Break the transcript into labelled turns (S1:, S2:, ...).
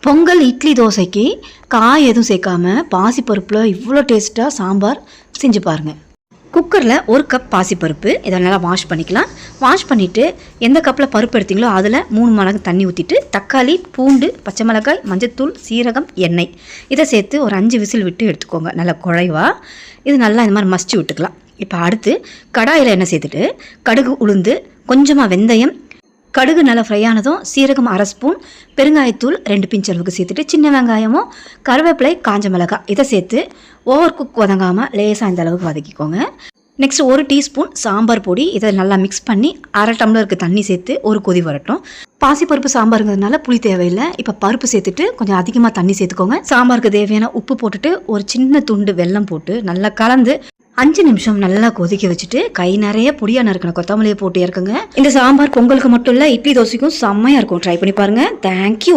S1: பொங்கல் இட்லி தோசைக்கு காய் எதுவும் சேர்க்காம பாசிப்பருப்பில் இவ்வளோ டேஸ்ட்டாக சாம்பார் செஞ்சு பாருங்கள். குக்கரில் 1 கப் பாசிப்பருப்பு இதை நல்லா வாஷ் பண்ணிக்கலாம். வாஷ் பண்ணிவிட்டு எந்த கப்பில் பருப்பு எடுத்தீங்களோ அதில் 3 மடங்கு தண்ணி ஊற்றிட்டு தக்காளி, பூண்டு, பச்சை மிளகாய், மஞ்சத்தூள், சீரகம், எண்ணெய் இதை சேர்த்து ஒரு 5 விசில் விட்டு எடுத்துக்கோங்க. நல்லா குழைவா இது நல்லா இந்த மாதிரி மசிச்சு விட்டுக்கலாம். இப்போ அடுத்து கடாயில் எண்ணெய் சேர்த்துட்டு கடுகு, உளுந்து, கொஞ்சமாக வெந்தயம், கடுகு நல்லா ஃப்ரை ஆனதும் சீரகம் 1/2 ஸ்பூன், பெருங்காயத்தூள் 2 பிஞ்ச் அளவுக்கு சேர்த்துட்டு சின்ன வெங்காயமும் கருவேப்பிலை, காஞ்ச மிளகாய் இதை சேர்த்து ஓவர் குக் வதங்காமல் லேசாக இந்த அளவுக்கு வதக்கிக்கோங்க. நெக்ஸ்ட் 1 டீஸ்பூன் சாம்பார் பொடி இதை நல்லா மிக்ஸ் பண்ணி 1/2 டம்ளருக்கு தண்ணி சேர்த்து ஒரு கொதி வரட்டும். பாசிப்பருப்பு சாம்பாருங்கிறதுனால புளி தேவையில்லை. இப்போ பருப்பு சேர்த்துட்டு கொஞ்சம் அதிகமாக தண்ணி சேர்த்துக்கோங்க. சாம்பாருக்கு தேவையான உப்பு போட்டுட்டு ஒரு சின்ன துண்டு வெல்லம் போட்டு நல்லா கலந்து 5 நிமிஷம் நல்லா கொதிக்க வச்சுட்டு கை நிறைய பொடியாக நறுக்கின கொத்தமல்லியை போட்டு இறக்குங்க. இந்த சாம்பார் பொங்கலுக்கு மட்டும் இல்லை, இட்லி தோசைக்கும் செம்மையாக இருக்கும். ட்ரை பண்ணி பாருங்கள். தேங்க்யூ.